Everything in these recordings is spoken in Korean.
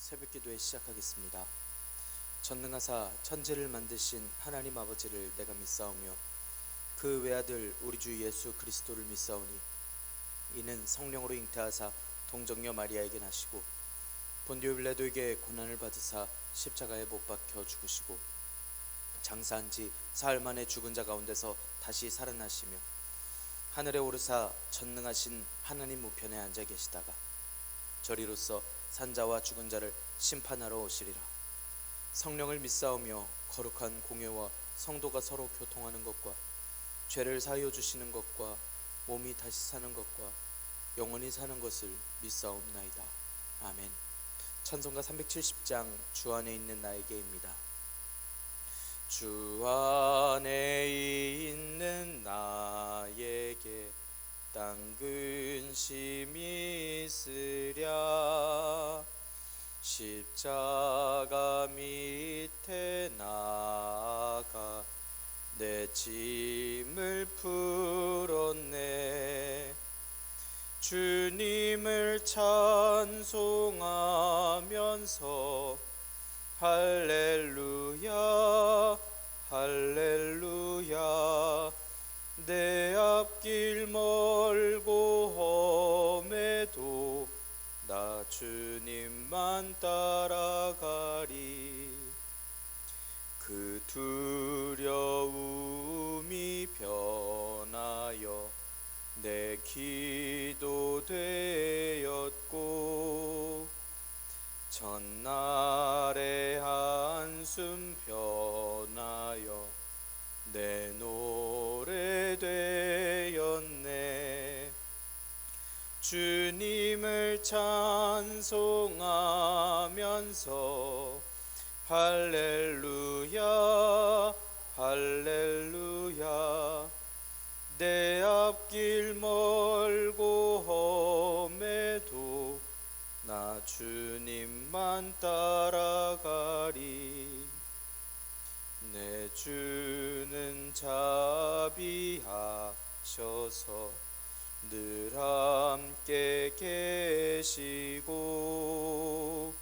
새벽기도에 시작하겠습니다. 전능하사 천지를 만드신 하나님 아버지를 내가 믿사오며 그 외아들 우리 주 예수 그리스도를 믿사오니 이는 성령으로 잉태하사 동정녀 마리아에게 나시고 본디오 빌라도에게 고난을 받으사 십자가에 못 박혀 죽으시고 장사한 지 사흘 만에 죽은 자 가운데서 다시 살아나시며 하늘에 오르사 전능하신 하나님 우편에 앉아 계시다가 저리로서 산자와 죽은 자를 심판하러 오시리라. 성령을 믿사오며 거룩한 공회와 성도가 서로 교통하는 것과 죄를 사하여 주시는 것과 몸이 다시 사는 것과 영원히 사는 것을 믿사옵나이다. 아멘. 찬송가 370장 주 안에 있는 나에게입니다. 주 안에 있는 나에게 땅 근심이 있으랴. 십자가 밑에 나아가 내 짐을 풀었네. 주님을 찬송하면서 할렐루야 할렐루야. 내 앞길 멀고 험해도 나 주님만 따라가리. 그 두려움이 변하여 내 기도 되었고 전날의 한숨 변하여 내 노래 되었네. 주님을 찬송하면서 할렐루야 할렐루야. 내 앞길 멀고 험해도 나 주님만 따라가리. 내 주는 자비하셔서 늘 함께 계시고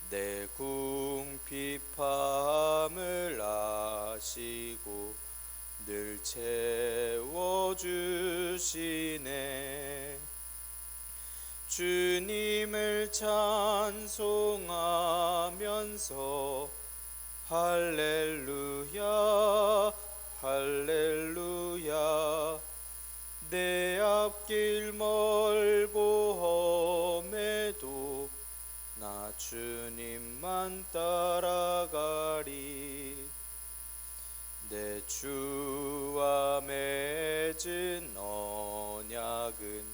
내 궁핍함을 아시고 늘 채워주시네. 주님을 찬송하면서 할렐루야 할렐루야. 내 앞길 멀고 험해도 나 주님만 따라가리. 내 주와 맺은 언약은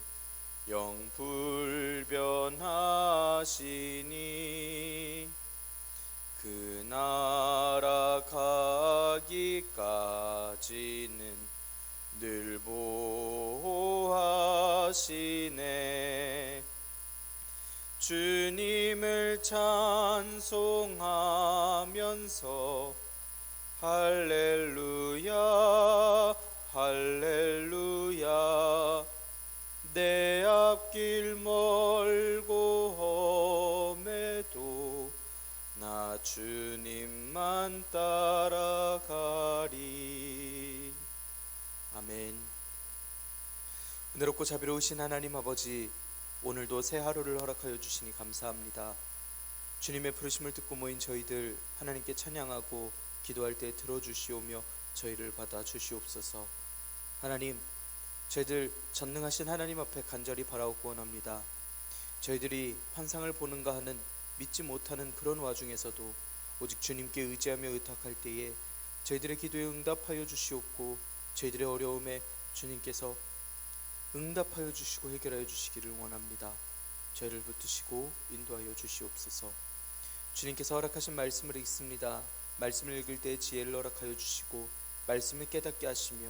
영불변하시니 그 나라 가기까지는 늘 보호하시네. 주님을 찬송하면서 할렐루야 할렐루야. 내 앞길 멀고 험해도 나 주님만 따라가리. 아멘. 은혜롭고 자비로우신 하나님 아버지, 오늘도 새 하루를 허락하여 주시니 감사합니다. 주님의 부르심을 듣고 모인 저희들 하나님께 찬양하고 기도할 때 들어주시오며 저희를 받아주시옵소서. 하나님, 저희들 전능하신 하나님 앞에 간절히 바라옵고 원합니다. 저희들이 환상을 보는가 하는 믿지 못하는 그런 와중에서도 오직 주님께 의지하며 의탁할 때에 저희들의 기도에 응답하여 주시옵고 저희들의 어려움에 주님께서 응답하여 주시고 해결하여 주시기를 원합니다. 저희를 붙드시고 인도하여 주시옵소서. 주님께서 허락하신 말씀을 읽습니다. 말씀을 읽을 때 지혜를 허락하여 주시고 말씀을 깨닫게 하시며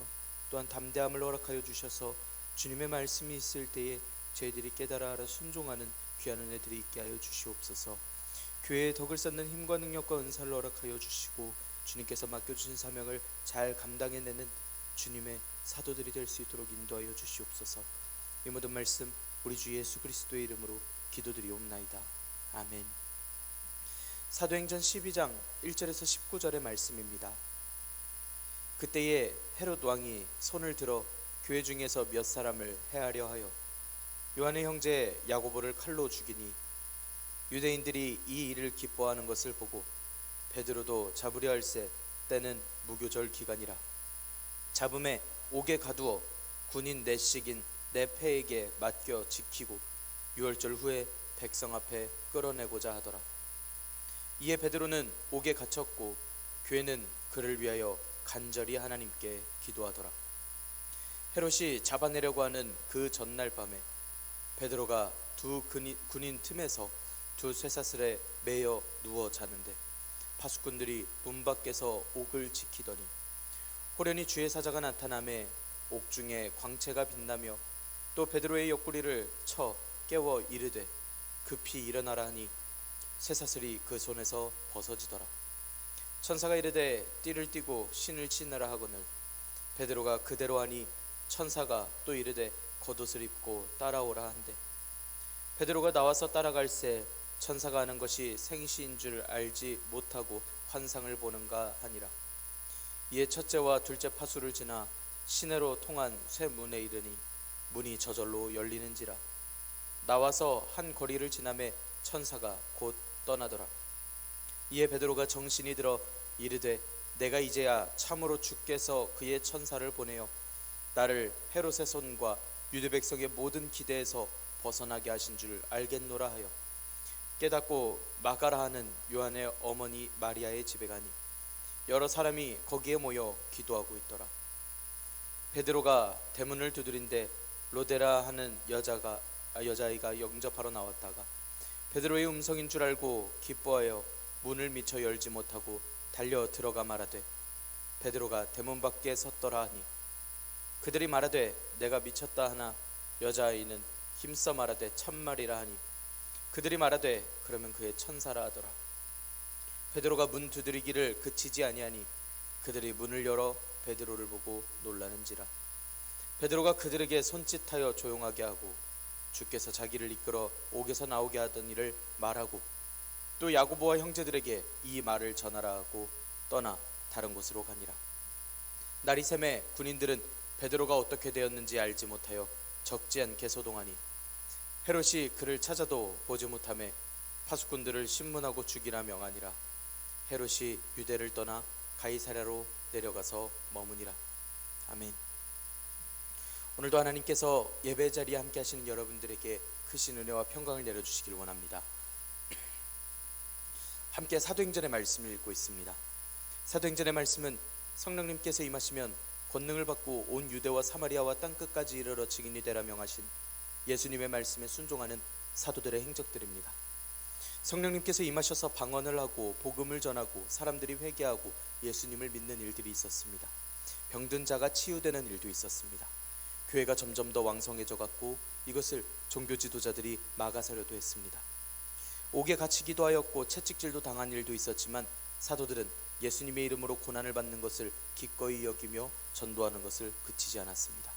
또한 담대함을 허락하여 주셔서 주님의 말씀이 있을 때에 저희들이 깨달아 알아 순종하는 귀한 은혜들이 있게 하여 주시옵소서. 교회의 덕을 쌓는 힘과 능력과 은사를 허락하여 주시고 주님께서 맡겨주신 사명을 잘 감당해내는 주님의 사도들이 될 수 있도록 인도하여 주시옵소서. 이 모든 말씀 우리 주 예수 그리스도의 이름으로 기도드리옵나이다. 아멘. 사도행전 12장 1절에서 19절의 말씀입니다. 그때에 헤롯 왕이 손을 들어 교회 중에서 몇 사람을 해하려 하여 요한의 형제 야고보를 칼로 죽이니 유대인들이 이 일을 기뻐하는 것을 보고 베드로도 잡으려 할세 때는 무교절 기간이라 잡음에 옥에 가두어 군인 넷씩인 네 패에게 맡겨 지키고 유월절 후에 백성 앞에 끌어내고자 하더라. 이에 베드로는 옥에 갇혔고 교회는 그를 위하여 간절히 하나님께 기도하더라. 헤롯이 잡아내려고 하는 그 전날 밤에 베드로가 두 군인 틈에서 두 쇠사슬에 매여 누워 자는데 파수꾼들이 문 밖에서 옥을 지키더니 호련히 주의 사자가 나타나매 옥중에 광채가 빛나며 또 베드로의 옆구리를 쳐 깨워 이르되 급히 일어나라 하니 쇠사슬이 그 손에서 벗어지더라. 천사가 이르되 띠를 띠고 신을 신으라 하거늘 베드로가 그대로 하니 천사가 또 이르되 겉옷을 입고 따라오라 한대 베드로가 나와서 따라갈새 천사가 하는 것이 생시인 줄 알지 못하고 환상을 보는가 하니라. 이에 첫째와 둘째 파수를 지나 시내로 통한 쇠 문에 이르니 문이 저절로 열리는지라. 나와서 한 거리를 지나매 천사가 곧 떠나더라. 이에 베드로가 정신이 들어 이르되 내가 이제야 참으로 주께서 그의 천사를 보내어 나를 헤롯의 손과 유대 백성의 모든 기대에서 벗어나게 하신 줄 알겠노라 하여 깨닫고 마가라 하는 요한의 어머니 마리아의 집에 가니 여러 사람이 거기에 모여 기도하고 있더라. 베드로가 대문을 두드린데 로데라 하는 여자아이가 영접하러 나왔다가 베드로의 음성인 줄 알고 기뻐하여 문을 미쳐 열지 못하고 달려 들어가 말하되 베드로가 대문 밖에 섰더라 하니 그들이 말하되 내가 미쳤다 하나 여자아이는 힘써 말하되 참말이라 하니 그들이 말하되 그러면 그의 천사라 하더라. 베드로가 문 두드리기를 그치지 아니하니 그들이 문을 열어 베드로를 보고 놀라는지라. 베드로가 그들에게 손짓하여 조용하게 하고 주께서 자기를 이끌어 옥에서 나오게 하던 일을 말하고 또 야고보와 형제들에게 이 말을 전하라 하고 떠나 다른 곳으로 가니라. 날이 새매 군인들은 베드로가 어떻게 되었는지 알지 못하여 적지 않게 소동하니 헤롯이 그를 찾아도 보지 못하매 파수꾼들을 신문하고 죽이라 명하니라. 헤롯이 유대를 떠나 가이사랴로 내려가서 머무니라. 아멘. 오늘도 하나님께서 예배 자리에 함께 하시는 여러분들에게 크신 은혜와 평강을 내려주시길 원합니다. 함께 사도행전의 말씀을 읽고 있습니다. 사도행전의 말씀은 성령님께서 임하시면 권능을 받고 온 유대와 사마리아와 땅끝까지 이르러 증인이 되라 명하신 예수님의 말씀에 순종하는 사도들의 행적들입니다. 성령님께서 임하셔서 방언을 하고 복음을 전하고 사람들이 회개하고 예수님을 믿는 일들이 있었습니다. 병든 자가 치유되는 일도 있었습니다. 교회가 점점 더 왕성해져 갔고 이것을 종교 지도자들이 막아서려도 했습니다. 옥에 갇히기도 하였고 채찍질도 당한 일도 있었지만 사도들은 예수님의 이름으로 고난을 받는 것을 기꺼이 여기며 전도하는 것을 그치지 않았습니다.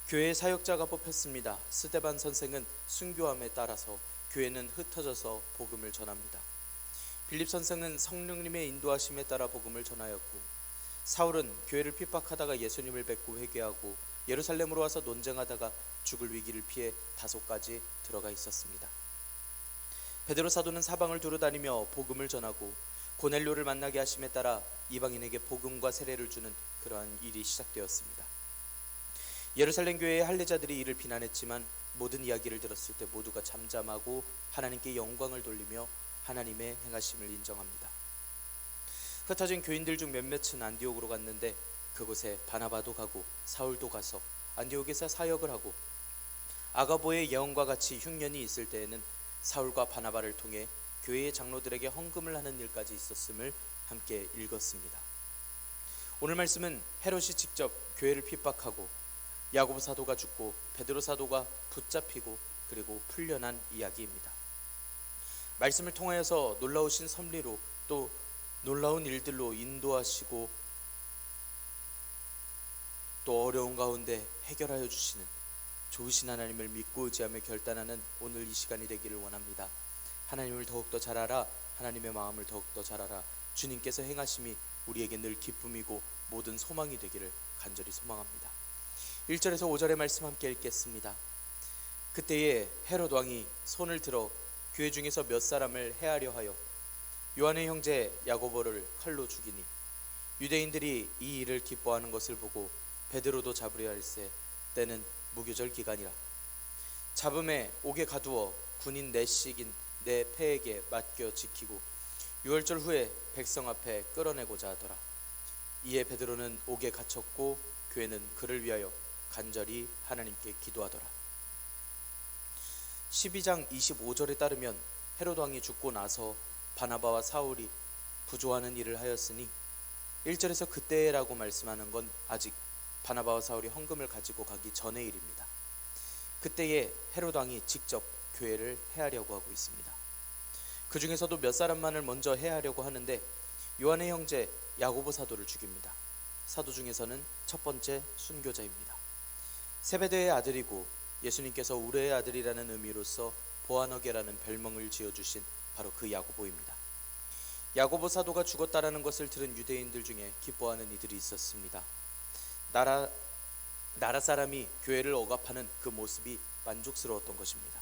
교회의 사역자가 뽑혔습니다. 스데반 선생은 순교함에 따라서 교회는 흩어져서 복음을 전합니다. 빌립 선생은 성령님의 인도하심에 따라 복음을 전하였고 사울은 교회를 핍박하다가 예수님을 뵙고 회개하고 예루살렘으로 와서 논쟁하다가 죽을 위기를 피해 다소까지 들어가 있었습니다. 베드로 사도는 사방을 두루다니며 복음을 전하고 고넬료를 만나게 하심에 따라 이방인에게 복음과 세례를 주는 그러한 일이 시작되었습니다. 예루살렘 교회의 할례자들이 이를 비난했지만 모든 이야기를 들었을 때 모두가 잠잠하고 하나님께 영광을 돌리며 하나님의 행하심을 인정합니다. 흩어진 교인들 중 몇몇은 안디옥으로 갔는데 그곳에 바나바도 가고 사울도 가서 안디옥에서 사역을 하고 아가보의 예언과 같이 흉년이 있을 때에는 사울과 바나바를 통해 교회의 장로들에게 헌금을 하는 일까지 있었음을 함께 읽었습니다. 오늘 말씀은 헤롯이 직접 교회를 핍박하고 야고보 사도가 죽고 베드로 사도가 붙잡히고 그리고 풀려난 이야기입니다. 말씀을 통하여서 놀라우신 섭리로 또 놀라운 일들로 인도하시고 또 어려운 가운데 해결하여 주시는 좋으신 하나님을 믿고 의지하며 결단하는 오늘 이 시간이 되기를 원합니다. 하나님을 더욱더 잘 알아 하나님의 마음을 더욱더 잘 알아 주님께서 행하심이 우리에게 늘 기쁨이고 모든 소망이 되기를 간절히 소망합니다. 1절에서 5절의 말씀 함께 읽겠습니다. 그때에 헤롯 왕이 손을 들어 교회 중에서 몇 사람을 해하려 하여 요한의 형제 야고보를 칼로 죽이니 유대인들이 이 일을 기뻐하는 것을 보고 베드로도 잡으려 할세 때는 무교절 기간이라. 잡음에 옥에 가두어 군인 넷씩인 내 패에게 맡겨 지키고 유월절 후에 백성 앞에 끌어내고자 하더라. 이에 베드로는 옥에 갇혔고 교회는 그를 위하여 간절히 하나님께 기도하더라. 12장 25절에 따르면 헤롯 왕이 죽고 나서 바나바와 사울이 부조하는 일을 하였으니 1절에서 그때라고 말씀하는 건 아직 바나바와 사울이 헌금을 가지고 가기 전의 일입니다. 그때에 헤롯 왕이 직접 교회를 해하려고 하고 있습니다. 그 중에서도 몇 사람만을 먼저 해하려고 하는데 요한의 형제 야고보 사도를 죽입니다. 사도 중에서는 첫 번째 순교자입니다. 세베대의 아들이고 예수님께서 우레의 아들이라는 의미로서 보아너게라는 별명을 지어주신 바로 그 야고보입니다. 야고보 사도가 죽었다라는 것을 들은 유대인들 중에 기뻐하는 이들이 있었습니다. 나라 사람이 교회를 억압하는 그 모습이 만족스러웠던 것입니다.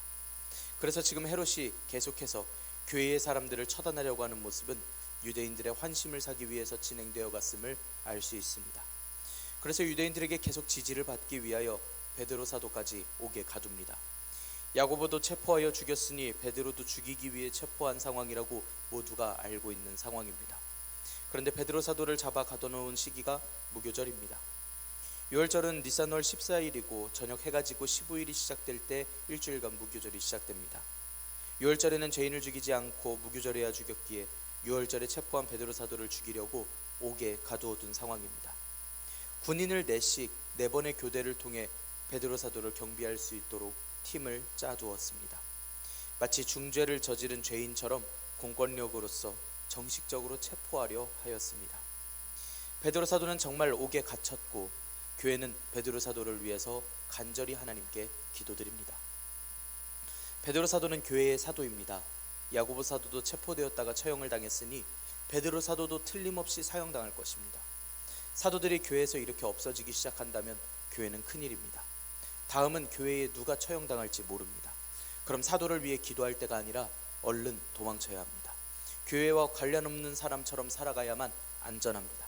그래서 지금 헤롯이 계속해서 교회의 사람들을 처단하려고 하는 모습은 유대인들의 환심을 사기 위해서 진행되어 갔음을 알 수 있습니다. 그래서 유대인들에게 계속 지지를 받기 위하여 베드로 사도까지 옥에 가둡니다. 야고보도 체포하여 죽였으니 베드로도 죽이기 위해 체포한 상황이라고 모두가 알고 있는 상황입니다. 그런데 베드로 사도를 잡아 가둬놓은 시기가 무교절입니다. 유월절은 니산월 14일이고 저녁 해가 지고 15일이 시작될 때 일주일간 무교절이 시작됩니다. 유월절에는 죄인을 죽이지 않고 무교절에야 죽였기에 유월절에 체포한 베드로 사도를 죽이려고 옥에 가두어둔 상황입니다. 군인을 4씩 4번의 교대를 통해 베드로 사도를 경비할 수 있도록 팀을 짜두었습니다. 마치 중죄를 저지른 죄인처럼 공권력으로서 정식적으로 체포하려 하였습니다. 베드로 사도는 정말 옥에 갇혔고 교회는 베드로 사도를 위해서 간절히 하나님께 기도드립니다. 베드로 사도는 교회의 사도입니다. 야고보 사도도 체포되었다가 처형을 당했으니 베드로 사도도 틀림없이 사형당할 것입니다. 사도들이 교회에서 이렇게 없어지기 시작한다면 교회는 큰일입니다. 다음은 교회에 누가 처형당할지 모릅니다. 그럼 사도를 위해 기도할 때가 아니라 얼른 도망쳐야 합니다. 교회와 관련 없는 사람처럼 살아가야만 안전합니다.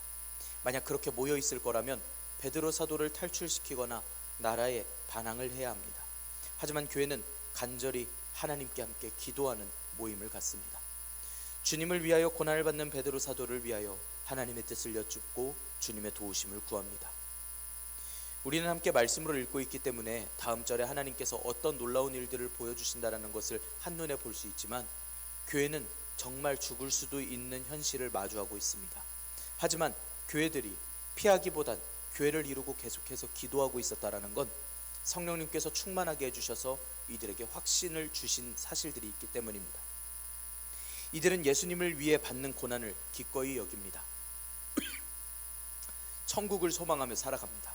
만약 그렇게 모여 있을 거라면 베드로 사도를 탈출시키거나 나라에 반항을 해야 합니다. 하지만 교회는 간절히 하나님께 함께 기도하는 모임을 갖습니다. 주님을 위하여 고난을 받는 베드로 사도를 위하여 하나님의 뜻을 여쭙고 주님의 도우심을 구합니다. 우리는 함께 말씀으로 읽고 있기 때문에 다음 절에 하나님께서 어떤 놀라운 일들을 보여주신다는 것을 한눈에 볼 수 있지만 교회는 정말 죽을 수도 있는 현실을 마주하고 있습니다. 하지만 교회들이 피하기보단 교회를 이루고 계속해서 기도하고 있었다는 건 성령님께서 충만하게 해주셔서 이들에게 확신을 주신 사실들이 있기 때문입니다. 이들은 예수님을 위해 받는 고난을 기꺼이 여깁니다. 천국을 소망하며 살아갑니다.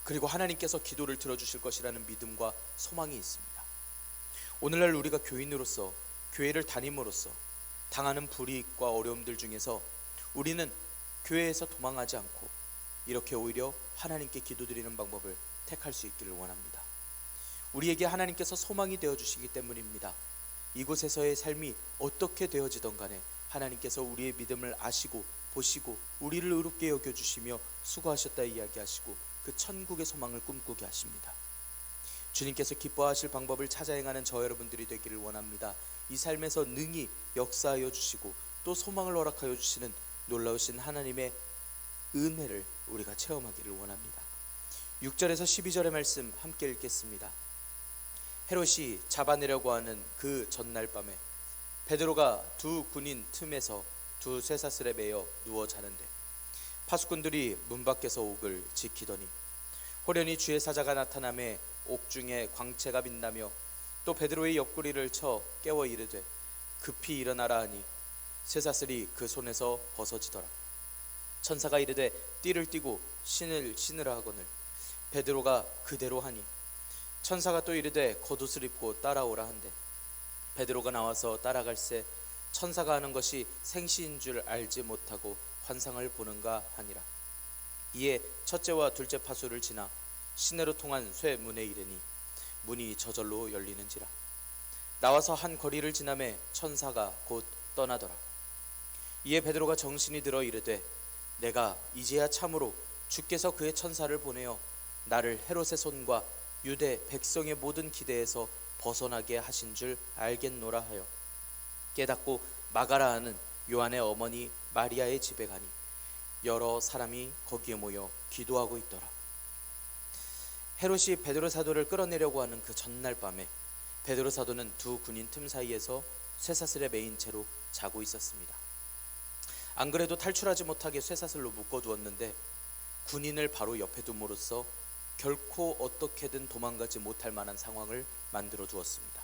그리고 하나님께서 기도를 들어주실 것이라는 믿음과 소망이 있습니다. 오늘날 우리가 교인으로서 교회를 다님으로써 당하는 불이익과 어려움들 중에서 우리는 교회에서 도망하지 않고 이렇게 오히려 하나님께 기도드리는 방법을 택할 수 있기를 원합니다. 우리에게 하나님께서 소망이 되어주시기 때문입니다. 이곳에서의 삶이 어떻게 되어지던 간에 하나님께서 우리의 믿음을 아시고 보시고 우리를 의롭게 여겨주시며 수고하셨다 이야기하시고 그 천국의 소망을 꿈꾸게 하십니다. 주님께서 기뻐하실 방법을 찾아 행하는 저 여러분들이 되기를 원합니다. 이 삶에서 능히 역사하여 주시고 또 소망을 허락하여 주시는 놀라우신 하나님의 은혜를 우리가 체험하기를 원합니다. 6절에서 12절의 말씀 함께 읽겠습니다. 헤롯이 잡아내려고 하는 그 전날 밤에 베드로가 두 군인 틈에서 두 쇠사슬에 매여 누워 자는데 파수꾼들이 문 밖에서 옥을 지키더니 호련히 주의 사자가 나타나매 옥중에 광채가 빛나며 또 베드로의 옆구리를 쳐 깨워 이르되 급히 일어나라 하니 쇠사슬이 그 손에서 벗어지더라. 천사가 이르되 띠를 띠고 신을 신으라 하거늘 베드로가 그대로 하니 천사가 또 이르되 겉옷을 입고 따라오라 한대 베드로가 나와서 따라갈새 천사가 하는 것이 생시인 줄 알지 못하고 환상을 보는가 하니라. 이에 첫째와 둘째 파수를 지나 시내로 통한 쇠문에 이르니 문이 저절로 열리는지라. 나와서 한 거리를 지나매 천사가 곧 떠나더라. 이에 베드로가 정신이 들어 이르되 내가 이제야 참으로 주께서 그의 천사를 보내어 나를 헤롯의 손과 유대 백성의 모든 기대에서 벗어나게 하신 줄 알겠노라 하여 깨닫고 마가라 하는 요한의 어머니 마리아의 집에 가니 여러 사람이 거기에 모여 기도하고 있더라. 헤롯이 베드로 사도를 끌어내려고 하는 그 전날 밤에 베드로 사도는 두 군인 틈 사이에서 쇠사슬에 매인 채로 자고 있었습니다. 안 그래도 탈출하지 못하게 쇠사슬로 묶어두었는데 군인을 바로 옆에 둠으로써 결코 어떻게든 도망가지 못할 만한 상황을 만들어 두었습니다.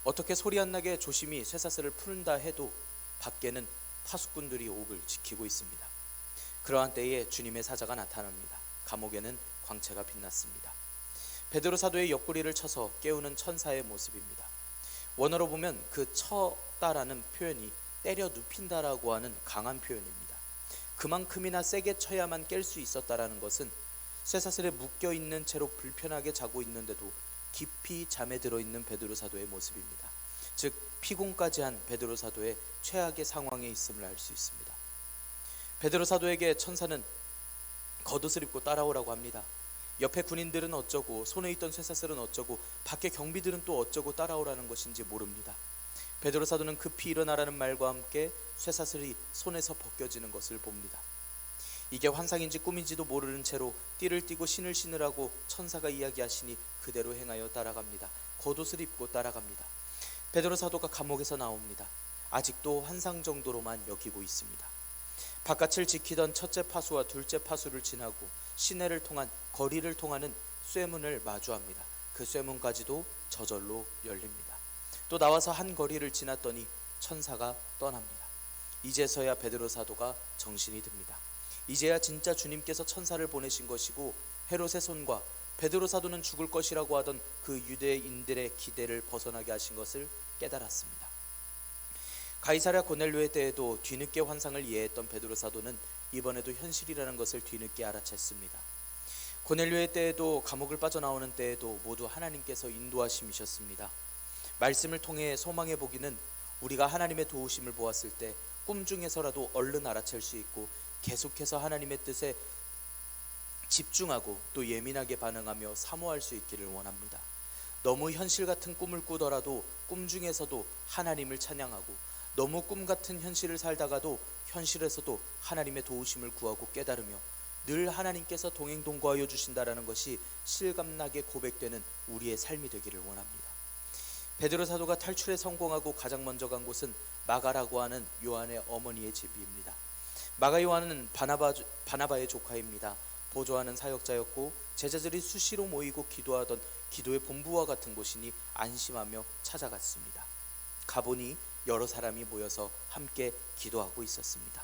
어떻게 소리 안 나게 조심히 쇠사슬을 푼다 해도 밖에는 파수꾼들이 옥을 지키고 있습니다. 그러한 때에 주님의 사자가 나타납니다. 감옥에는 광채가 빛났습니다. 베드로 사도의 옆구리를 쳐서 깨우는 천사의 모습입니다. 원어로 보면 그 쳐다라는 표현이 때려 눕힌다라고 하는 강한 표현입니다. 그만큼이나 세게 쳐야만 깰 수 있었다라는 것은 쇠사슬에 묶여있는 채로 불편하게 자고 있는데도 깊이 잠에 들어있는 베드로 사도의 모습입니다. 즉 피곤까지 한 베드로 사도의 최악의 상황에 있음을 알 수 있습니다. 베드로 사도에게 천사는 겉옷을 입고 따라오라고 합니다. 옆에 군인들은 어쩌고 손에 있던 쇠사슬은 어쩌고 밖에 경비들은 또 어쩌고 따라오라는 것인지 모릅니다. 베드로 사도는 급히 일어나라는 말과 함께 쇠사슬이 손에서 벗겨지는 것을 봅니다. 이게 환상인지 꿈인지도 모르는 채로 띠를 띠고 신을 신으라고 천사가 이야기하시니 그대로 행하여 따라갑니다. 겉옷을 입고 따라갑니다. 베드로 사도가 감옥에서 나옵니다. 아직도 환상 정도로만 여기고 있습니다. 바깥을 지키던 첫째 파수와 둘째 파수를 지나고 시내를 통한 거리를 통하는 쇠문을 마주합니다. 그 쇠문까지도 저절로 열립니다. 또 나와서 한 거리를 지났더니 천사가 떠납니다. 이제서야 베드로 사도가 정신이 듭니다. 이제야 진짜 주님께서 천사를 보내신 것이고 헤롯의 손과 베드로 사도는 죽을 것이라고 하던 그 유대인들의 기대를 벗어나게 하신 것을 깨달았습니다. 가이사랴 고넬료의 때에도 뒤늦게 환상을 이해했던 베드로 사도는 이번에도 현실이라는 것을 뒤늦게 알아챘습니다. 고넬료의 때에도 감옥을 빠져나오는 때에도 모두 하나님께서 인도하심이셨습니다. 말씀을 통해 소망해 보기는 우리가 하나님의 도우심을 보았을 때 꿈 중에서라도 얼른 알아챌 수 있고 계속해서 하나님의 뜻에 집중하고 또 예민하게 반응하며 사모할 수 있기를 원합니다. 너무 현실 같은 꿈을 꾸더라도 꿈 중에서도 하나님을 찬양하고 너무 꿈 같은 현실을 살다가도 현실에서도 하나님의 도우심을 구하고 깨달으며 늘 하나님께서 동행동거하여 주신다라는 것이 실감나게 고백되는 우리의 삶이 되기를 원합니다. 베드로 사도가 탈출에 성공하고 가장 먼저 간 곳은 마가라고 하는 요한의 어머니의 집입니다. 마가 요한은 바나바의 조카입니다. 보조하는 사역자였고 제자들이 수시로 모이고 기도하던 기도의 본부와 같은 곳이니 안심하며 찾아갔습니다. 가보니 여러 사람이 모여서 함께 기도하고 있었습니다.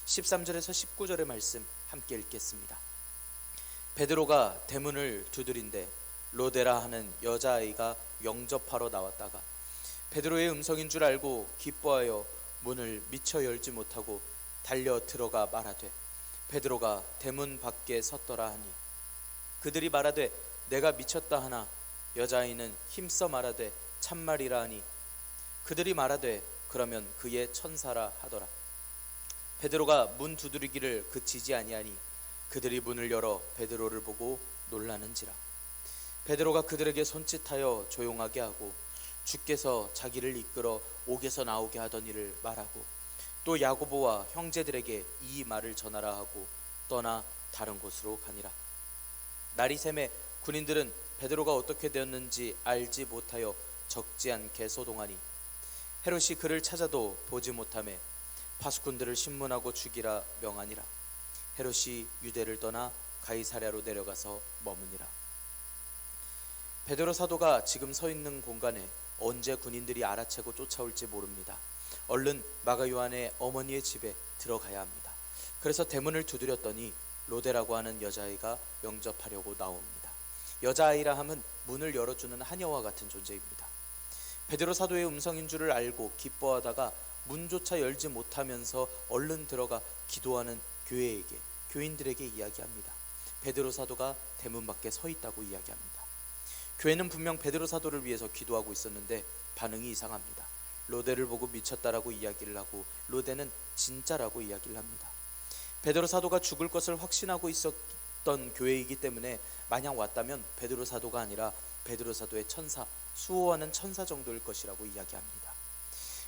13절에서 19절의 말씀 함께 읽겠습니다. 베드로가 대문을 두드린데 로데라 하는 여자아이가 영접하러 나왔다가 베드로의 음성인 줄 알고 기뻐하여 문을 미처 열지 못하고 달려 들어가 말하되 베드로가 대문 밖에 섰더라 하니 그들이 말하되 내가 미쳤다 하나 여자아이는 힘써 말하되 참말이라 하니 그들이 말하되 그러면 그의 천사라 하더라. 베드로가 문 두드리기를 그치지 아니하니 그들이 문을 열어 베드로를 보고 놀라는지라. 베드로가 그들에게 손짓하여 조용하게 하고 주께서 자기를 이끌어 옥에서 나오게 하던 일을 말하고 또 야고보와 형제들에게 이 말을 전하라 하고 떠나 다른 곳으로 가니라. 날이 새매 군인들은 베드로가 어떻게 되었는지 알지 못하여 적지 않게 소동하니 헤롯이 그를 찾아도 보지 못하매 파수꾼들을 신문하고 죽이라 명하니라. 헤롯이 유대를 떠나 가이사랴로 내려가서 머무니라. 베드로 사도가 지금 서 있는 공간에 언제 군인들이 알아채고 쫓아올지 모릅니다. 얼른 마가 요한의 어머니의 집에 들어가야 합니다. 그래서 대문을 두드렸더니 로데라고 하는 여자아이가 영접하려고 나옵니다. 여자아이라 함은 문을 열어주는 하녀와 같은 존재입니다. 베드로 사도의 음성인 줄을 알고 기뻐하다가 문조차 열지 못하면서 얼른 들어가 기도하는 교인들에게 이야기합니다. 베드로 사도가 대문 밖에 서 있다고 이야기합니다. 교회는 분명 베드로 사도를 위해서 기도하고 있었는데 반응이 이상합니다. 로데를 보고 미쳤다라고 이야기를 하고 로데는 진짜라고 이야기를 합니다. 베드로 사도가 죽을 것을 확신하고 있었던 교회이기 때문에 만약 왔다면 베드로 사도가 아니라 베드로 사도의 천사, 수호하는 천사 정도일 것이라고 이야기합니다.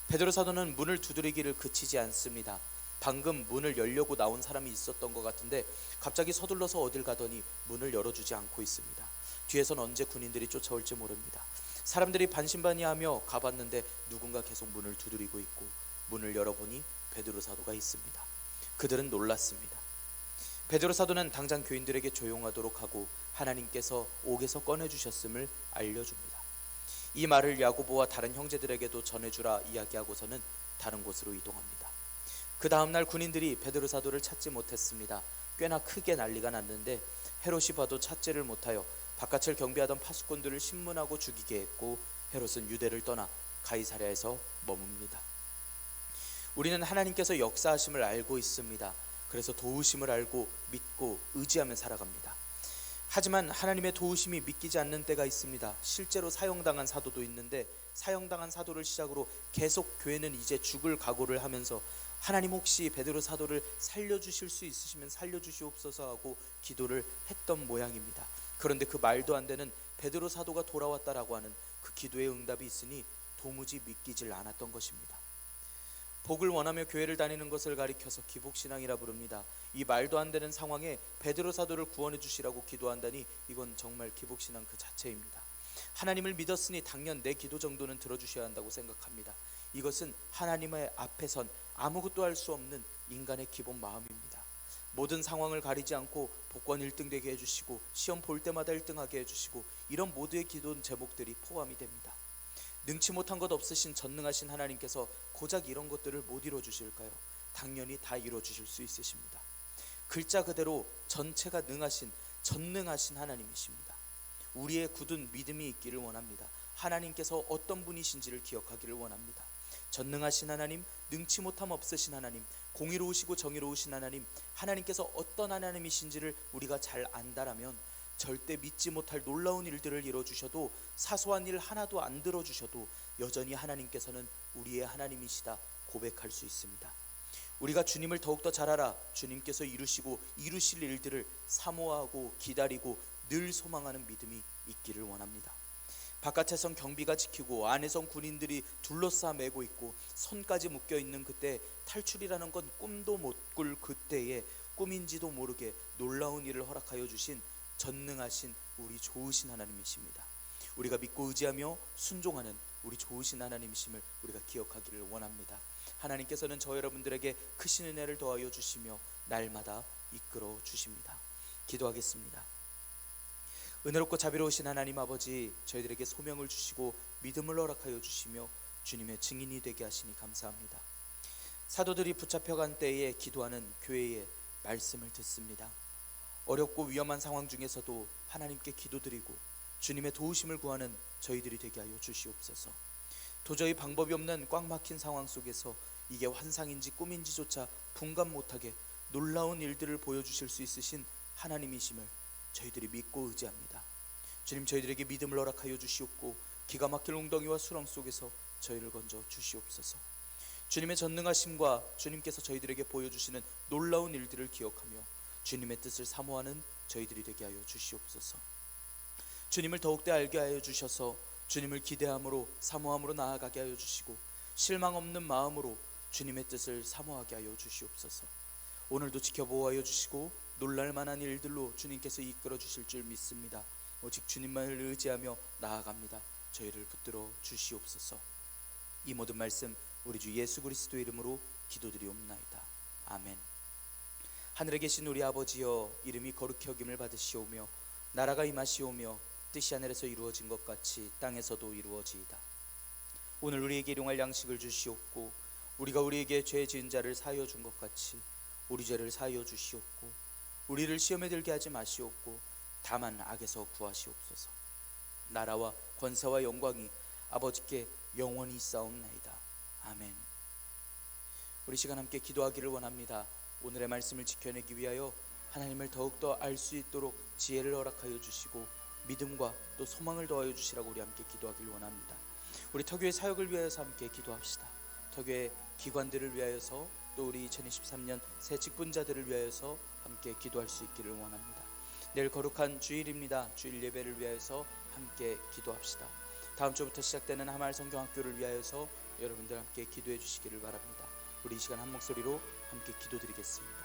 베드로 사도는 문을 두드리기를 그치지 않습니다. 방금 문을 열려고 나온 사람이 있었던 것 같은데 갑자기 서둘러서 어딜 가더니 문을 열어주지 않고 있습니다. 뒤에선 언제 군인들이 쫓아올지 모릅니다. 사람들이 반신반의하며 가봤는데 누군가 계속 문을 두드리고 있고 문을 열어보니 베드로 사도가 있습니다. 그들은 놀랐습니다. 베드로 사도는 당장 교인들에게 조용하도록 하고 하나님께서 옥에서 꺼내주셨음을 알려줍니다. 이 말을 야고보와 다른 형제들에게도 전해주라 이야기하고서는 다른 곳으로 이동합니다. 그 다음날 군인들이 베드로 사도를 찾지 못했습니다. 꽤나 크게 난리가 났는데 헤롯이 봐도 찾지를 못하여 바깥을 경비하던 파수꾼들을 신문하고 죽이게 했고 헤롯은 유대를 떠나 가이사랴에서 머뭅니다. 우리는 하나님께서 역사하심을 알고 있습니다. 그래서 도우심을 알고 믿고 의지하며 살아갑니다. 하지만 하나님의 도우심이 믿기지 않는 때가 있습니다. 실제로 사형당한 사도도 있는데 사형당한 사도를 시작으로 계속 교회는 이제 죽을 각오를 하면서 하나님 혹시 베드로 사도를 살려주실 수 있으시면 살려주시옵소서 하고 기도를 했던 모양입니다. 그런데 그 말도 안 되는 베드로 사도가 돌아왔다라고 하는 그 기도의 응답이 있으니 도무지 믿기질 않았던 것입니다. 복을 원하며 교회를 다니는 것을 가리켜서 기복신앙이라 부릅니다. 이 말도 안 되는 상황에 베드로 사도를 구원해 주시라고 기도한다니 이건 정말 기복신앙 그 자체입니다. 하나님을 믿었으니 당연 내 기도 정도는 들어주셔야 한다고 생각합니다. 이것은 하나님의 앞에선 아무것도 할 수 없는 인간의 기본 마음입니다. 모든 상황을 가리지 않고 복권 1등 되게 해주시고 시험 볼 때마다 1등하게 해주시고 이런 모두의 기도 제목들이 포함이 됩니다. 능치 못한 것 없으신 전능하신 하나님께서 고작 이런 것들을 못 이뤄주실까요? 당연히 다 이뤄주실 수 있으십니다. 글자 그대로 전체가 능하신 전능하신 하나님이십니다. 우리의 굳은 믿음이 있기를 원합니다. 하나님께서 어떤 분이신지를 기억하기를 원합니다. 전능하신 하나님, 능치 못함 없으신 하나님, 공의로우시고 정의로우신 하나님, 하나님께서 어떤 하나님이신지를 우리가 잘 안다라면 절대 믿지 못할 놀라운 일들을 이뤄주셔도 사소한 일 하나도 안 들어주셔도 여전히 하나님께서는 우리의 하나님이시다 고백할 수 있습니다. 우리가 주님을 더욱더 잘 알아 주님께서 이루시고 이루실 일들을 사모하고 기다리고 늘 소망하는 믿음이 있기를 원합니다. 바깥에선 경비가 지키고 안에선 군인들이 둘러싸 매고 있고 손까지 묶여있는 그때 탈출이라는 건 꿈도 못 꿀 그때에 꿈인지도 모르게 놀라운 일을 허락하여 주신 전능하신 우리 좋으신 하나님이십니다. 우리가 믿고 의지하며 순종하는 우리 좋으신 하나님이심을 우리가 기억하기를 원합니다. 하나님께서는 저 여러분들에게 크신 은혜를 더하여 주시며 날마다 이끌어 주십니다. 기도하겠습니다. 은혜롭고 자비로우신 하나님 아버지, 저희들에게 소명을 주시고 믿음을 허락하여 주시며 주님의 증인이 되게 하시니 감사합니다. 사도들이 붙잡혀간 때에 기도하는 교회의 말씀을 듣습니다. 어렵고 위험한 상황 중에서도 하나님께 기도드리고 주님의 도우심을 구하는 저희들이 되게 하여 주시옵소서. 도저히 방법이 없는 꽉 막힌 상황 속에서 이게 환상인지 꿈인지조차 분간 못하게 놀라운 일들을 보여주실 수 있으신 하나님이심을 저희들이 믿고 의지합니다. 주님, 저희들에게 믿음을 허락하여 주시옵고 기가 막힐 웅덩이와 수렁 속에서 저희를 건져 주시옵소서. 주님의 전능하심과 주님께서 저희들에게 보여주시는 놀라운 일들을 기억하며 주님의 뜻을 사모하는 저희들이 되게 하여 주시옵소서. 주님을 더욱더 알게 하여 주셔서 주님을 기대함으로 사모함으로 나아가게 하여 주시고 실망 없는 마음으로 주님의 뜻을 사모하게 하여 주시옵소서. 오늘도 지켜보호하여 주시고 놀랄 만한 일들로 주님께서 이끌어 주실 줄 믿습니다. 오직 주님만을 의지하며 나아갑니다. 저희를 붙들어 주시옵소서. 이 모든 말씀 우리 주 예수 그리스도의 이름으로 기도드리옵나이다. 아멘. 하늘에 계신 우리 아버지여, 이름이 거룩히 여김을 받으시오며 나라가 임하시오며 뜻이 하늘에서 이루어진 것 같이 땅에서도 이루어지이다. 오늘 우리에게 일용할 양식을 주시옵고 우리가 우리에게 죄 지은 자를 사하여 준 것 같이 우리 죄를 사하여 주시옵고 우리를 시험에 들게 하지 마시옵고 다만 악에서 구하시옵소서. 나라와 권세와 영광이 아버지께 영원히 있사옵나이다. 아멘. 우리 시간 함께 기도하기를 원합니다. 오늘의 말씀을 지켜내기 위하여 하나님을 더욱더 알 수 있도록 지혜를 허락하여 주시고 믿음과 또 소망을 더하여 주시라고 우리 함께 기도하기를 원합니다. 우리 터교의 사역을 위하여서 함께 기도합시다. 터교의 기관들을 위하여서 또 우리 2023년 새 직분자들을 위하여서 함께 기도할 수 있기를 원합니다. 내일 거룩한 주일입니다. 주일 예배를 위하여서 함께 기도합시다. 다음 주부터 시작되는 하마을 성경학교를 위하여서 여러분들 함께 기도해 주시기를 바랍니다. 우리 이 시간 한 목소리로 함께 기도드리겠습니다.